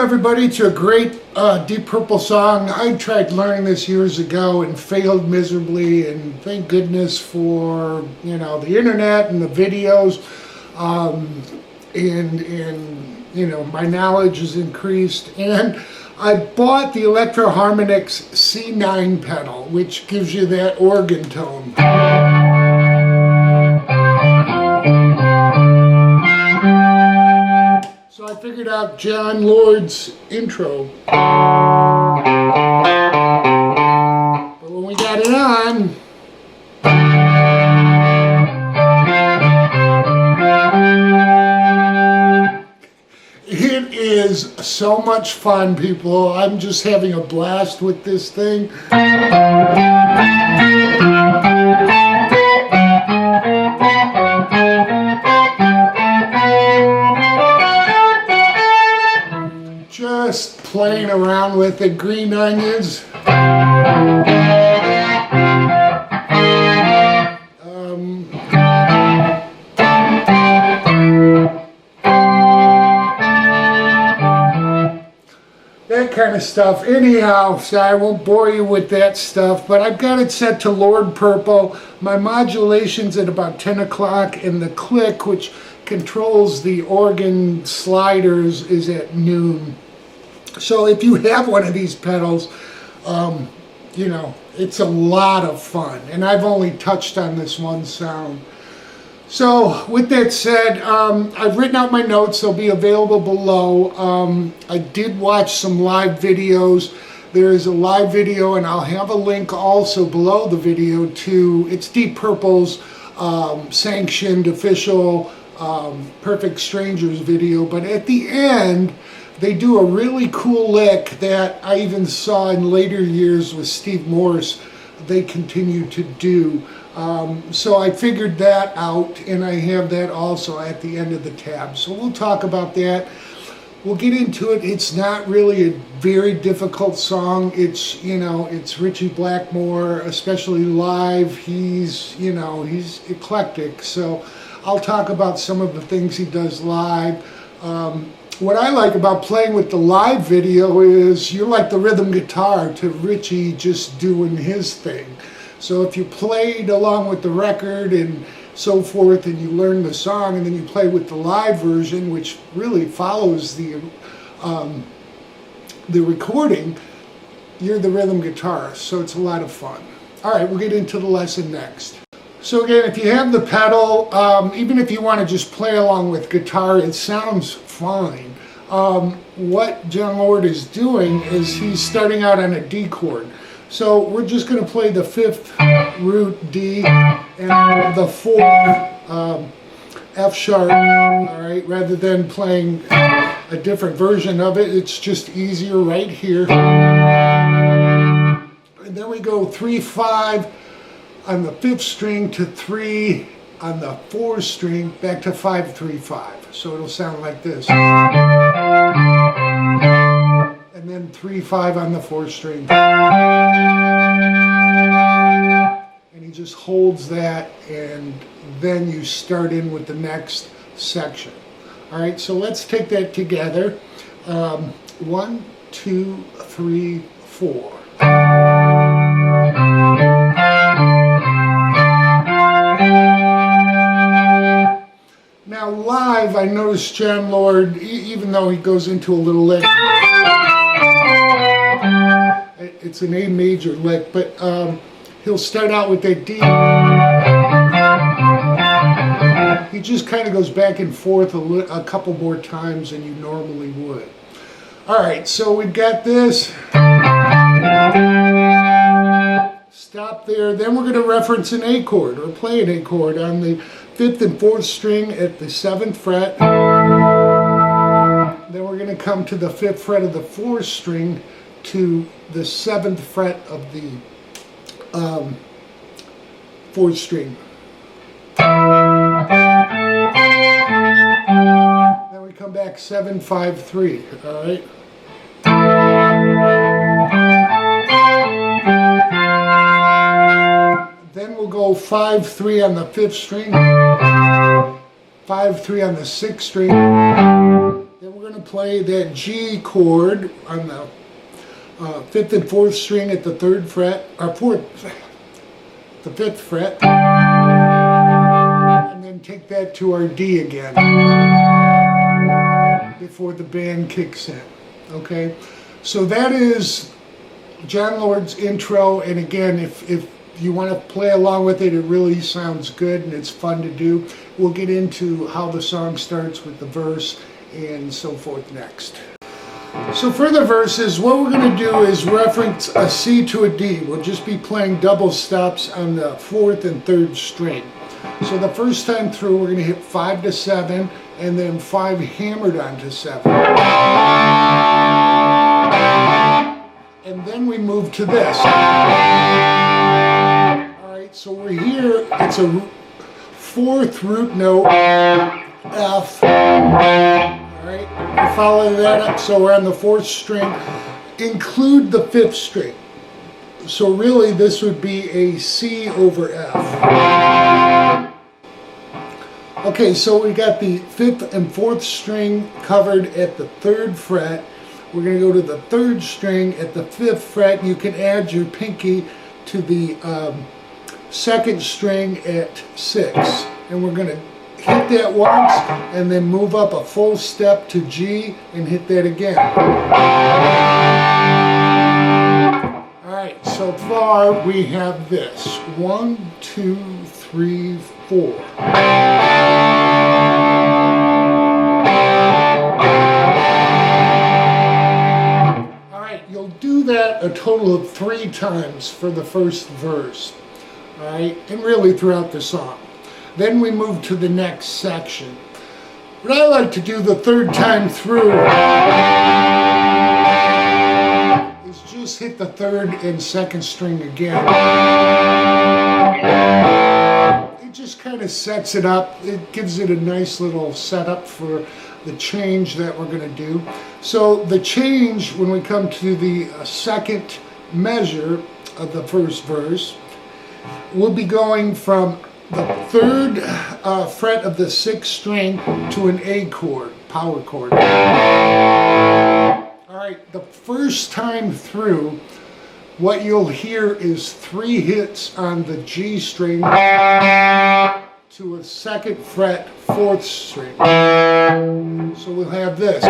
everybody to a great Deep Purple song. I tried learning this years ago and failed miserably, and thank goodness for the internet and the videos, and my knowledge has increased. And I bought the Electro Harmonix C9 pedal, which gives you that organ tone. So I figured out John Lord's intro. But when we got it on, it is so much fun, people. I'm just having a blast with this thing. Just playing around with it. Green onions. That kind of stuff. Anyhow, so I won't bore you with that stuff, but I've got it set to Lord Purple. My modulation's at about 10 o'clock, and the click, which controls the organ sliders, is at noon. So if you have one of these pedals, it's a lot of fun. And I've only touched on this one sound. So with that said, I've written out my notes. They'll be available below. I did watch some live videos. There is a live video, and I'll have a link also below the video to, it's Deep Purple's sanctioned official Perfect Strangers video. But at the end, they do a really cool lick that I even saw in later years with Steve Morse. They continue to do. So I figured that out, and I have that also at the end of the tab. So we'll talk about that. We'll get into it. It's not really a very difficult song. It's, it's Richie Blackmore, especially live. He's eclectic. So I'll talk about some of the things he does live. What I like about playing with the live video is you're like the rhythm guitar to Richie just doing his thing. So if you played along with the record and so forth, and you learn the song, and then you play with the live version, which really follows the recording, you're the rhythm guitarist. So it's a lot of fun. All right, we'll get into the lesson next. So again, if you have the pedal, even if you want to just play along with guitar, it sounds fine. What John Lord is doing is he's starting out on a D chord. So we're just going to play the 5th root D and the 4th F sharp, all right, rather than playing a different version of it. It's just easier right here. And then we go 3-5 on the 5th string to 3 on the 4th string, back to 5-3-5. So it'll sound like this. And then 3-5 on the 4th string. And he just holds that, and then you start in with the next section. All right, so let's take that together. 1, 2, 3, 4. Now live, I noticed John Lord, even though he goes into a little lick, it's an A major lick, but he'll start out with that D. He just kind of goes back and forth a couple more times than you normally would. All right, so we've got this. Stop there. Then we're going to reference an A chord, or play an A chord on the 5th and 4th string at the 7th fret. Then we're going to come to the 5th fret of the 4th string to the 7th fret of the 4th string. Then we come back 7-5-3, all right? Then we'll go 5-3 on the 5th string, 5-3 on the 6th string. Then we're going to play that G chord on the 5th and 4th string at the 3rd fret, or the 5th fret, and then take that to our D again before the band kicks in. Okay, so that is Jon Lord's intro, and again, if you want to play along with it, it really sounds good and it's fun to do. We'll get into how the song starts with the verse and so forth next. So for the verses, what we're going to do is reference a C to a D. We'll just be playing double stops on the 4th and 3rd string. So the first time through, we're going to hit 5 to 7 and then 5 hammered onto 7. And then we move to this. Alright, so we're here, it's a 4th root note, F. Alright, we follow that up, so we're on the 4th string. Include the 5th string. So really this would be a C over F. Okay, so we got the 5th and 4th string covered at the 3rd fret. We're going to go to the 3rd string at the 5th fret. You can add your pinky to the 2nd string at 6. And we're going to hit that once and then move up a full step to G and hit that again. Alright, so far we have this. 1, 2, 3, 4. Do that a total of 3 times for the first verse, all right, and really throughout the song. Then we move to the next section. What I like to do the 3rd time through is just hit the 3rd and 2nd string again. It just kind of sets it up. It gives it a nice little setup for the change that we're going to do. So the change, when we come to the 2nd measure of the first verse, we'll be going from the 3rd fret of the 6th string to an A chord, power chord. Alright, the first time through, what you'll hear is 3 hits on the G string to a 2nd fret 4th string. So we'll have this.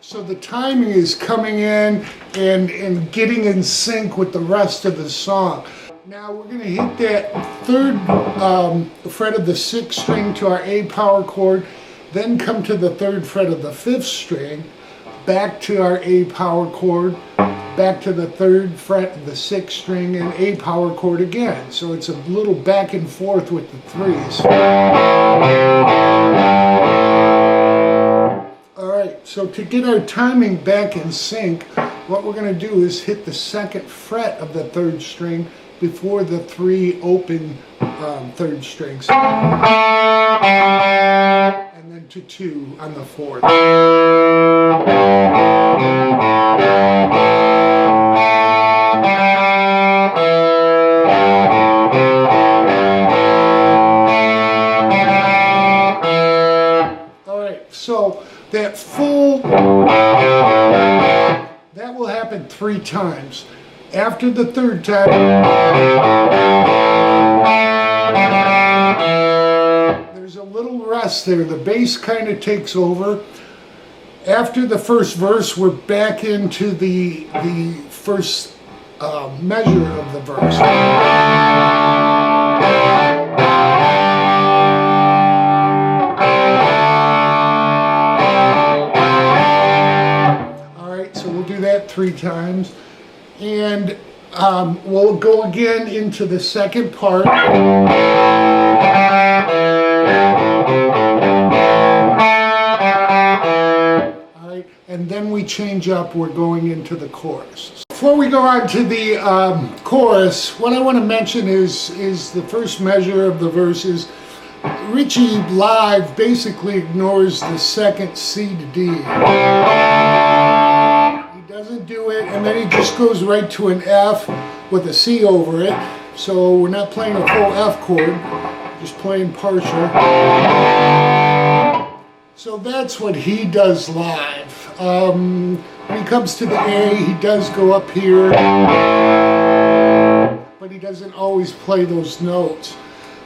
So the timing is coming in and getting in sync with the rest of the song. Now we're going to hit that 3rd fret of the 6th string to our A power chord, then come to the 3rd fret of the 5th string, back to our A power chord, back to the 3rd fret of the 6th string, and A power chord again. So it's a little back and forth with the 3s. Alright, so to get our timing back in sync, what we're going to do is hit the 2nd fret of the 3rd string before the 3 open 3rd strings. And then to 2 on the 4th. So that full, that will happen 3 times. After the 3rd time, there's a little rest there. The bass kind of takes over. After the first verse, we're back into the first measure of the verse. That 3 times, and we'll go again into the 2nd part. Alright, and then we change up, we're going into the chorus. Before we go on to the chorus, what I want to mention is the first measure of the verses. Richie live basically ignores the 2nd C to D. Doesn't do it, and then he just goes right to an F with a C over it. So we're not playing a full F chord, just playing partial. So that's what he does live. When he comes to the A, he does go up here, but he doesn't always play those notes.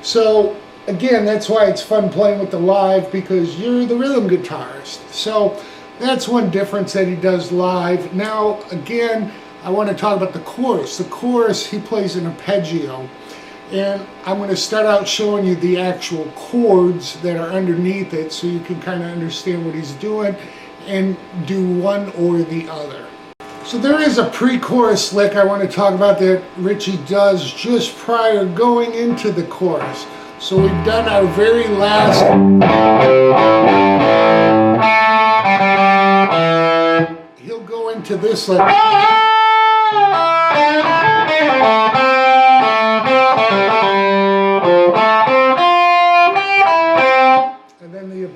So again, that's why it's fun playing with the live, because you're the rhythm guitarist. So that's one difference that he does live. Now, again, I want to talk about the chorus. The chorus, he plays an arpeggio. And I'm going to start out showing you the actual chords that are underneath it so you can kind of understand what he's doing and do one or the other. So there is a pre-chorus lick I want to talk about that Richie does just prior going into the chorus. So we've done our very last. He'll go into this lick.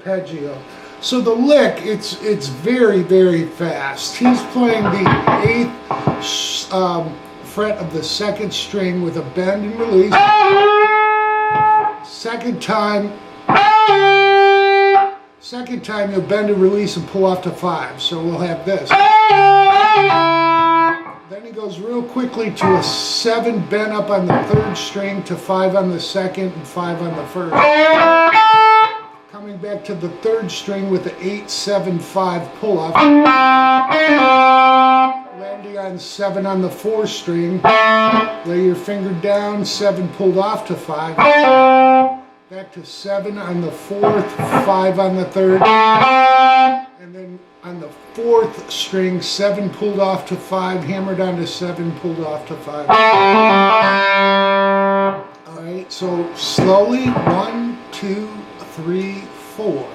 Arpeggio. So the lick, it's very, very fast. He's playing the 8th fret of the 2nd string with a bend and release. Second time you'll bend and release and pull off to 5. So we'll have this. Then he goes real quickly to a 7 bend up on the 3rd string to 5 on the 2nd and 5 on the 1st. Coming back to the 3rd string with the 8-7-5 pull off. Landing on 7 on the 4th string. Lay your finger down, 7 pulled off to 5. Back to 7 on the 4th, 5 on the 3rd. And then on the 4th string, 7 pulled off to 5, hammered onto 7, pulled off to 5. Alright, so slowly, 1, 2, 3, 4.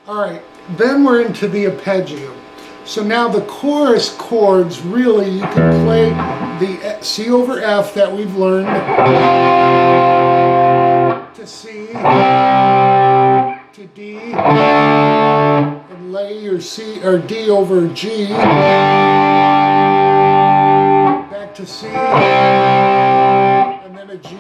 Alright, then we're into the arpeggio. So now the chorus chords, really, you can play the C over F that we've learned to C, to D, and lay your C or D over G, back to C, and then a G.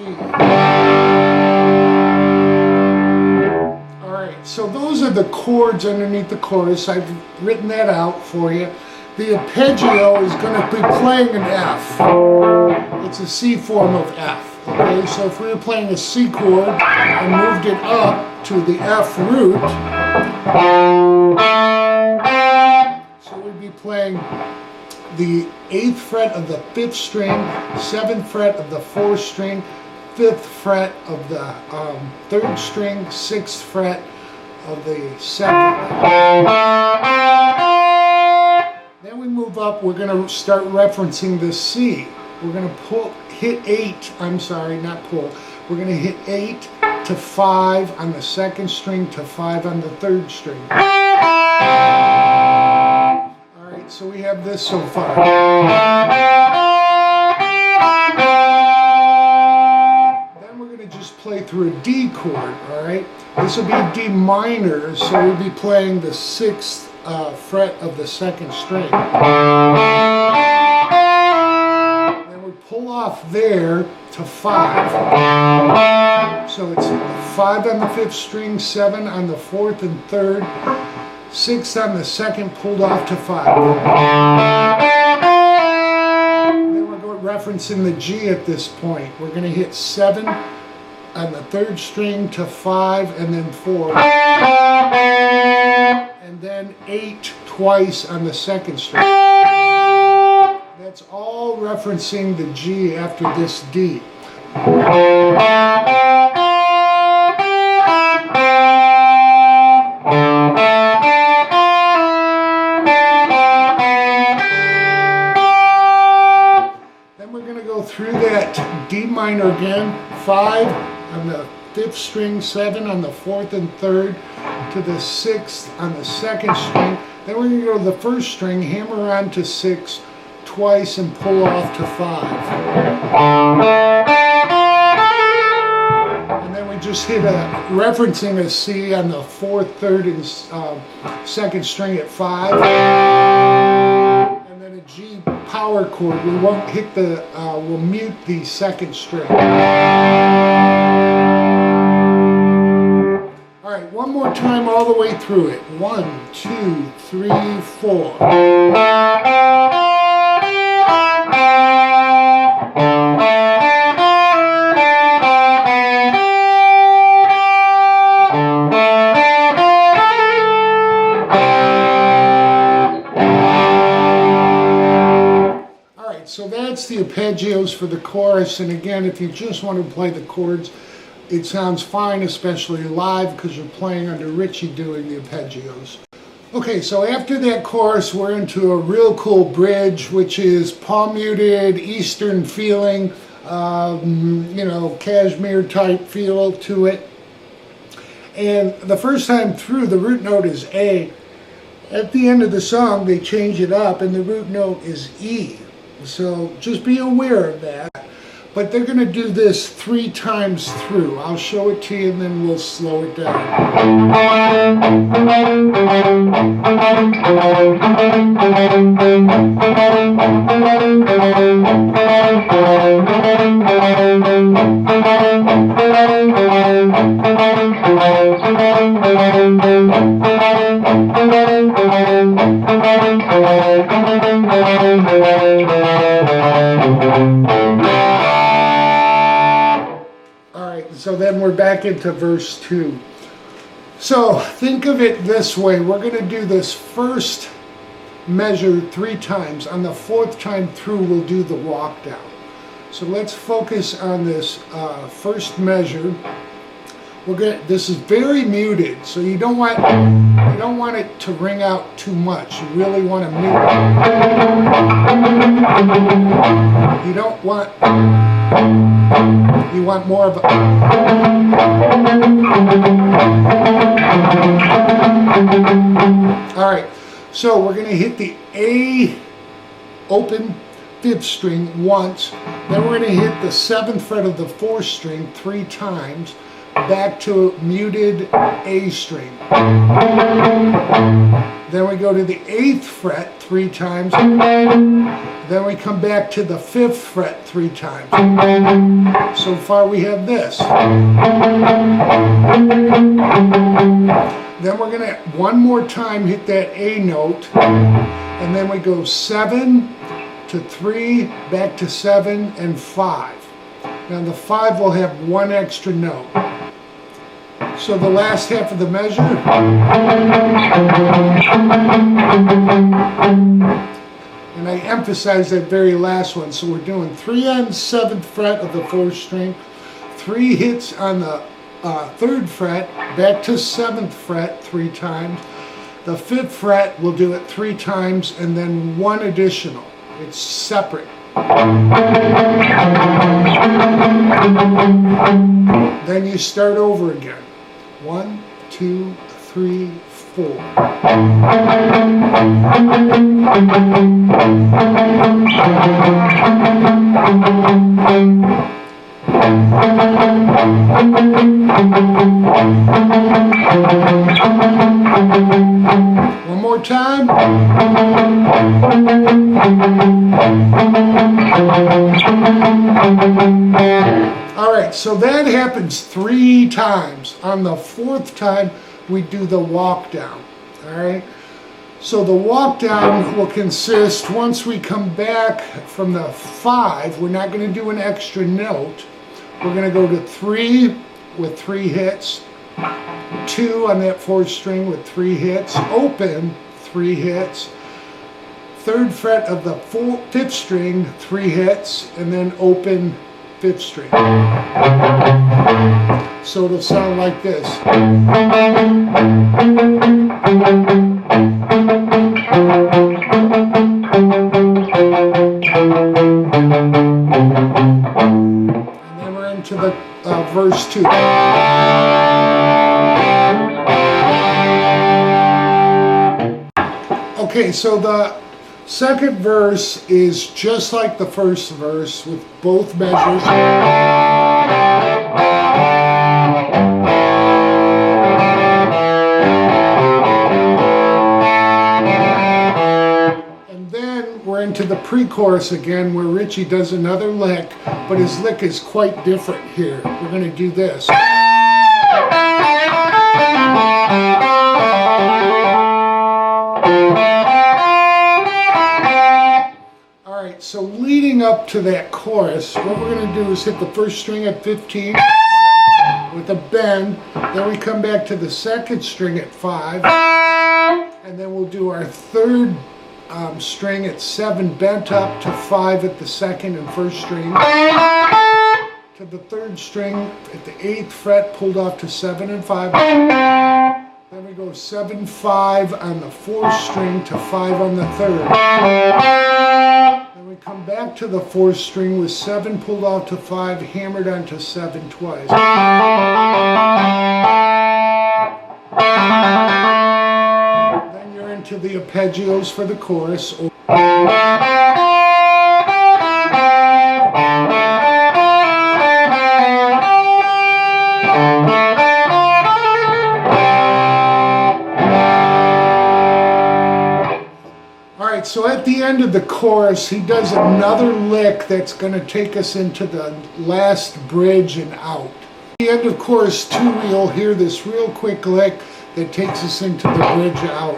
So those are the chords underneath the chorus. I've written that out for you. The arpeggio is going to be playing an F. It's a C form of F. Okay, so if we were playing a C chord and moved it up to the F root, so we'd be playing the 8th fret of the 5th string, 7th fret of the 4th string, 5th fret of the 3rd string, 6th fret of the 2nd. Then we move up, we're going to start referencing the C. We're going to hit 8, I'm sorry, not pull. We're going to hit 8 to 5 on the 2nd string to 5 on the 3rd string. Alright, so we have this so far. Just play through a D chord, alright? This will be a D minor, so we'll be playing the 6th fret of the 2nd string. Then we pull off there to 5. So it's 5 on the 5th string, 7 on the 4th and 3rd, 6 on the 2nd, pulled off to 5. Then we're referencing the G at this point. We're going to hit 7 on the 3rd string to 5 and then 4. And then 8 twice on the 2nd string. That's all referencing the G after this D. Then we're going to go through that D minor again, 5 on the 5th string, 7 on the 4th and 3rd, to the 6th on the 2nd string. Then we're going to go to the 1st string, hammer on to 6 twice and pull off to 5. And then we just hit referencing a C on the 4th, 3rd, and 2nd string at 5. And then a G power chord, we won't hit the, we'll mute the second string. All right, one more time all the way through it. 1, 2, 3, 4. So that's the arpeggios for the chorus, and again, if you just want to play the chords, it sounds fine, especially live, because you're playing under Richie doing the arpeggios. Okay, so after that chorus, we're into a real cool bridge, which is palm muted, Eastern feeling, you know, cashmere type feel to it. And the first time through, the root note is A. At the end of the song, they change it up, and the root note is E. So just be aware of that. But they're going to do this 3 times through. I'll show it to you and then we'll slow it down. So then we're back into verse 2. So think of it this way. We're going to do this first measure 3 times. On the 4th time through, we'll do the walk down. So let's focus on this first measure. This is very muted, so you don't want it to ring out too much. You really want to mute it. You don't want. You want more of a. All right, so we're going to hit the A open 5th string once. Then we're going to hit the 7th fret of the 4th string 3 times. Back to muted A string. Then we go to the 8th fret 3 times. Then we come back to the 5th fret 3 times. So far we have this. Then we're going to one more time hit that A note. And then we go 7 to 3, back to 7 and 5. Now the 5 will have 1 extra note. So the last half of the measure, and I emphasize that very last one. So we're doing 3 on 7th fret of the 4th string, 3 hits on the 3rd fret, back to 7th fret 3 times. The 5th fret, we'll do it 3 times, and then 1 additional. It's separate. Then you start over again. 1, 2, 3, 4. One more time. All right, so that happens 3 times. On the 4th time, we do the walk down. All right. So the walk down will consist, once we come back from the 5, we're not going to do an extra note. We're going to go to 3 with 3 hits, 2 on that 4th string with 3 hits, open 3 hits, 3rd fret of the 5th string 3 hits, and then open 5th string. So it'll sound like this. And then we're into the verse 2. Okay, so the second verse is just like the first verse with both measures. And then we're into the pre-chorus again, where Richie does another lick, but his lick is quite different here. We're going to do this. Alright, so leading up to that chorus, what we're going to do is hit the first string at 15 with a bend, then we come back to the second string at 5, and then we'll do our third string at 7 bent up to 5 at the second and first string, to the third string at the 8th fret pulled off to 7 and 5, then we go 7, 5 on the 4th string to 5 on the 3rd, then we come back to the 4th string with 7 pulled off to 5, hammered onto 7 twice. Then you're into the arpeggios for the chorus. Alright, so at the end of the chorus, he does another lick that's going to take us into the last bridge and out. At the end of chorus 2, you'll hear this real quick lick that takes us into the bridge out.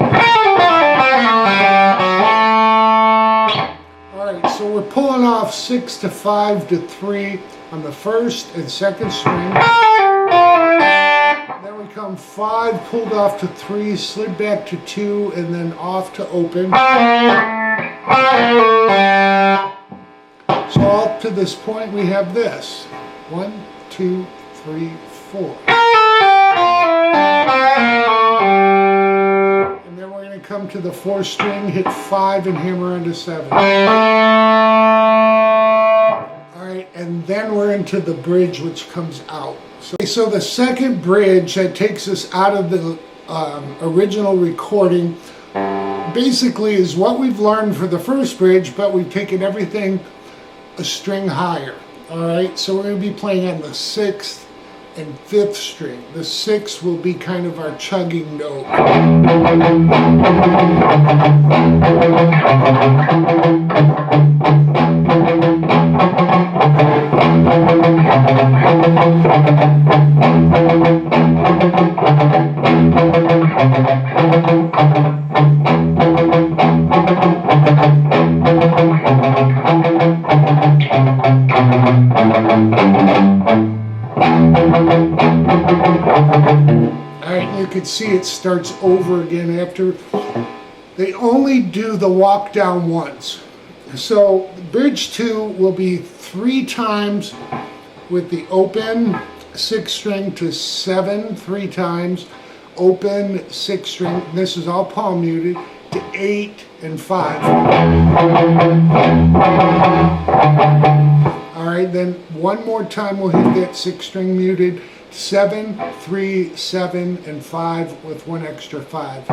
Alright, so we're pulling off 6 to 5 to 3 on the first and second string. Then we come 5 pulled off to 3, slid back to 2, and then off to open. So up to this point we have this. 1, 2, 3, 4. And then we're going to come to the 4th string, hit 5 and hammer onto 7. Alright, and then we're into the bridge which comes out. So the second bridge that takes us out of the original recording basically is what we've learned for the first bridge, but we've taken everything a string higher. Alright, so we're going to be playing on the 6th and 5th string. The 6th will be kind of our chugging note. Alright, you can see it starts over again after. They only do the walk down once. So bridge 2 will be 3 times with the open 6th string to 7, 3 times, open 6th string, this is all palm muted, to 8 and 5. Alright, then one more time we'll hit that 6th string muted, 7, 3, 7, and 5 with one extra 5.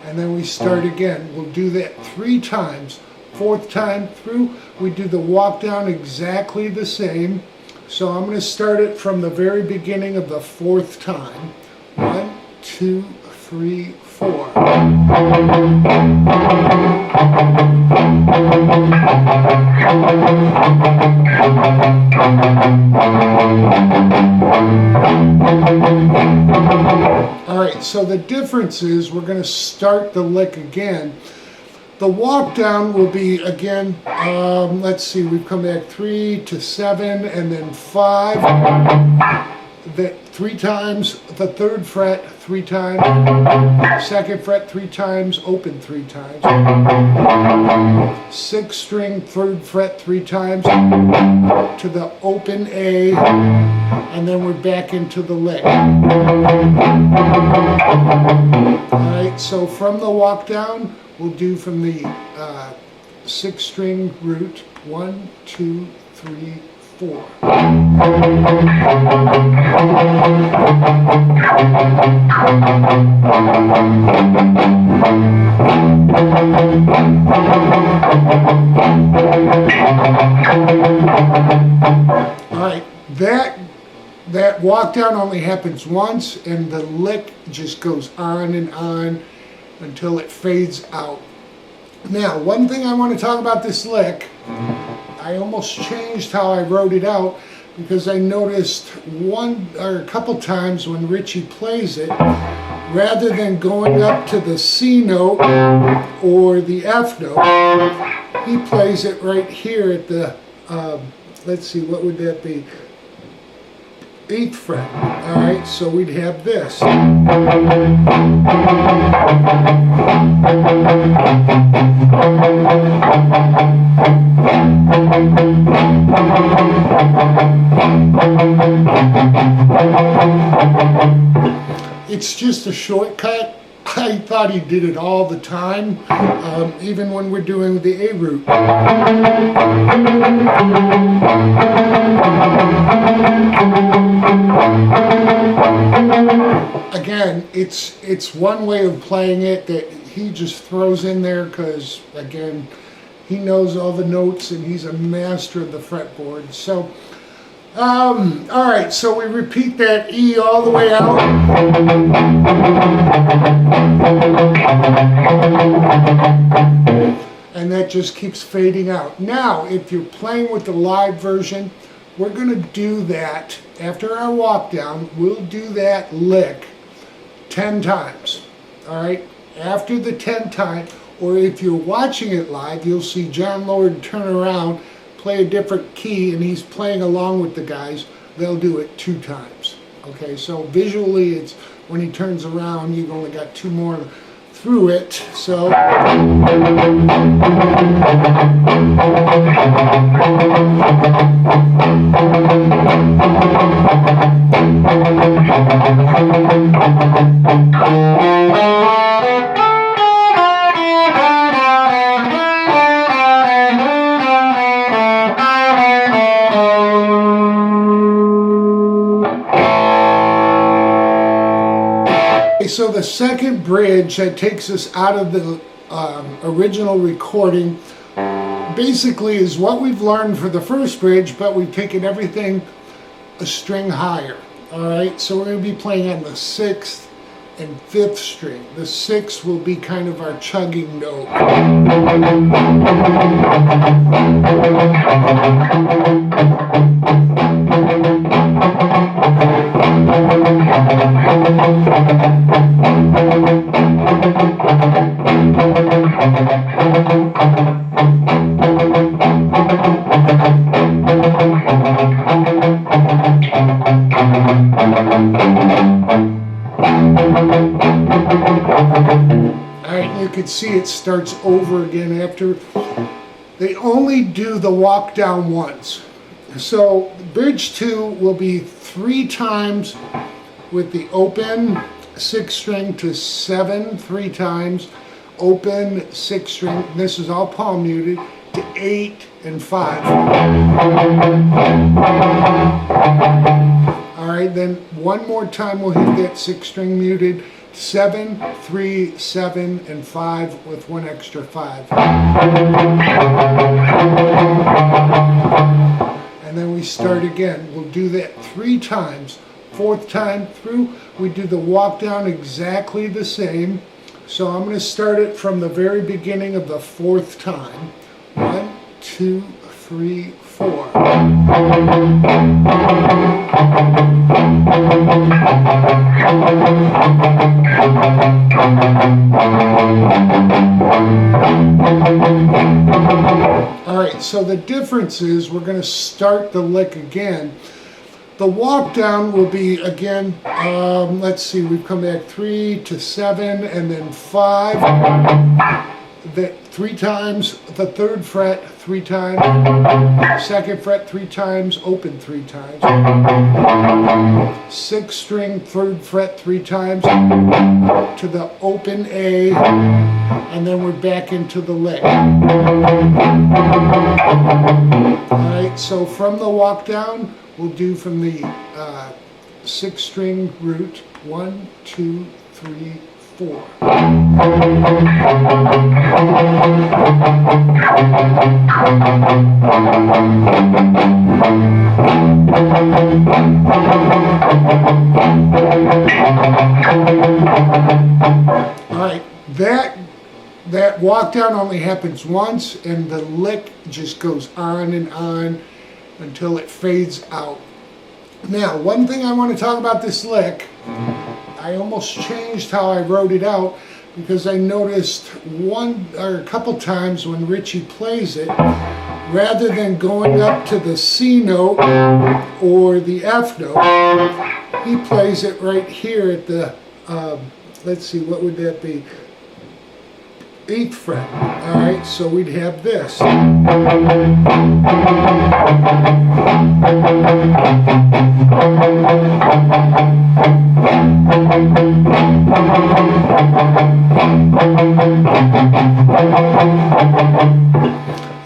And then we start again. We'll do that 3 times. 4th time through, we do the walk down exactly the same. So I'm going to start it from the very beginning of the 4th time. 1, 2, 3, 4. Alright, so the difference is we're going to start the lick again. The walk down will be again, let's see, we've come back 3 to 7 and then 5. That 3 times, the 3rd fret 3 times, 2nd fret 3 times, open 3 times, 6th string 3rd fret 3 times to the open A, and then we're back into the lick. Alright, so from the walk down, we'll do from the 6th string root, 1, 2, 3, 4. Alright, that walk down only happens once, and the lick just goes on and on. until it fades out. Now, one thing I want to talk about this lick, I almost changed how I wrote it out because I noticed one or a couple times when Richie plays it, rather than going up to the C note or the F note, he plays it right here at the, let's see, what would that be? 8th fret. Alright, so we'd have this. It's just a shortcut. I thought he did it all the time, even when we're doing the A root. Again, it's one way of playing it that he just throws in there because, again, he knows all the notes and he's a master of the fretboard. So, alright, so we repeat that E all the way out. And that just keeps fading out. Now, if you're playing with the live version, we're going to do that after our walk down. We'll do that lick 10 times. Alright, after the 10th time, or if you're watching it live, you'll see John Lord turn around, play a different key, and he's playing along with the guys. They'll do it 2 times. Okay, so visually, it's when he turns around, you've only got 2 more through it. So so the second bridge that takes us out of the original recording basically is what we've learned for the first bridge, but we've taken everything a string higher. Alright, so we're going to be playing on the 6th and 5th string. The 6th will be kind of our chugging note. Alright, you can see it starts over again after. They only do the walk down once. So bridge 2 will be 3 times with the open 6th string to 7, 3 times, open 6th string, this is all palm muted, to 8 and 5. Alright, then one more time we'll hit that 6th string muted, 7, 3, 7, and 5 with 1 extra 5. And then we start again. We'll do that 3 times. 4th time through, we do the walk down exactly the same. So I'm going to start it from the very beginning of the 4th time. 1, 2, 3, 4. Alright, so the difference is we're going to start the lick again. The walk down will be again, let's see, we've come back 3 to 7 and then 5. That 3 times, the 3rd fret 3 times, 2nd fret 3 times, open 3 times, 6th string 3rd fret 3 times to the open A, and then we're back into the lick. Alright, so from the walk down, we'll do from the 6th string root, 1, 2, 3, 4. Alright, that walk down only happens once, and the lick just goes on and on until it fades out. Now, one thing I want to talk about this lick, I almost changed how I wrote it out because I noticed one or a couple times when Richie plays it, rather than going up to the C note or the F note, he plays it right here at the, let's see, what would that be? 8th fret. Alright, so we'd have this.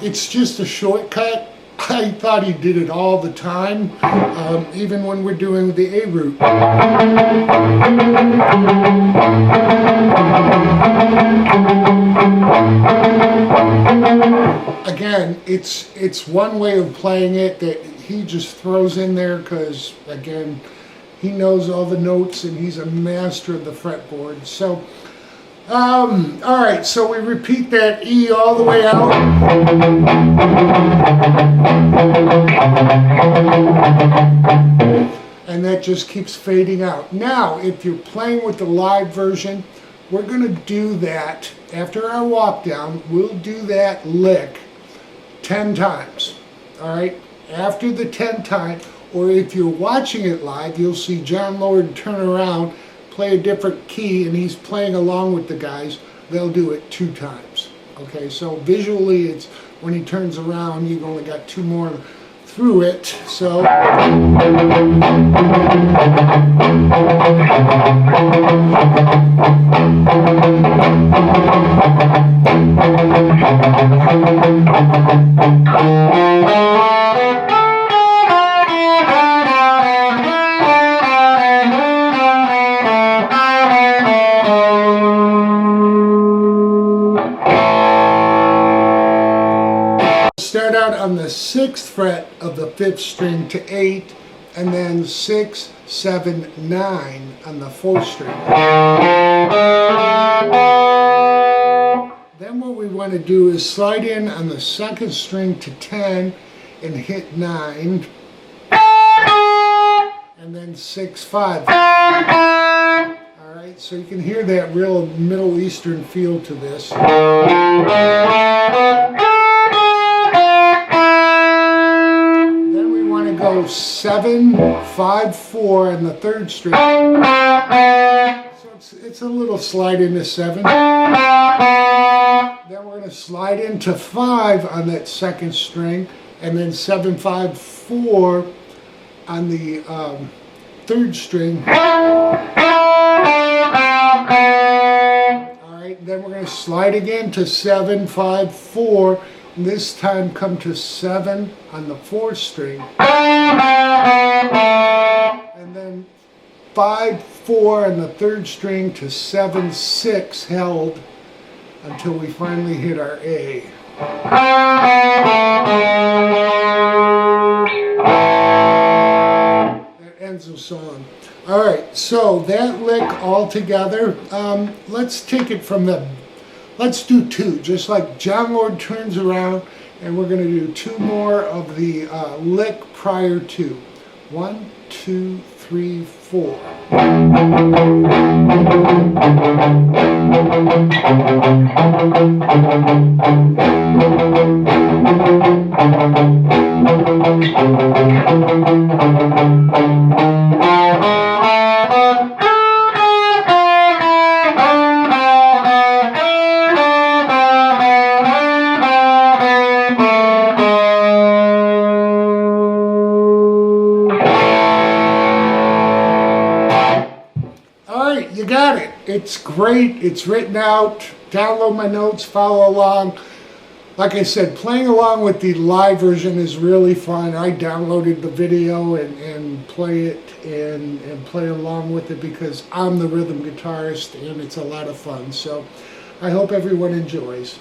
It's just a shortcut. I thought he did it all the time, even when we're doing the A root. Again, it's one way of playing it that he just throws in there because, again, he knows all the notes and he's a master of the fretboard. So, alright, so we repeat that E all the way out. And that just keeps fading out. Now, if you're playing with the live version, we're going to do that after our walk down. We'll do that lick 10 times. Alright, after the 10 times, or if you're watching it live, you'll see John Lord turn around, play a different key, and he's playing along with the guys. They'll do it 2 times. Okay, so visually, it's when he turns around, you've only got 2 more through it. So start out on the 6th fret of the 5th string to 8, and then 6, 7, 9 on the 4th string. Then what we want to do is slide in on the 2nd string to 10 and hit 9, and then 6, 5. Alright, so you can hear that real Middle Eastern feel to this. Go 7, 5, 4 on the 3rd string. So it's a little slide into 7. Then we're going to slide into 5 on that 2nd string, and then 7, 5, 4 on the 3rd string. Alright, then we're going to slide again to 7, 5, 4. This time come to 7 on the 4th string, and then 5, 4 on the 3rd string to 7, 6 held until we finally hit our A. That ends the song. Alright, so that lick all together, let's take it from the let's do 2, just like John Lord turns around, and we're going to do 2 more of the lick prior to. 1, 2, 3, 4. You got it. It's great. It's written out. Download my notes, follow along. Like I said, playing along with the live version is really fun. I downloaded the video and play it and play along with it because I'm the rhythm guitarist and it's a lot of fun. So I hope everyone enjoys.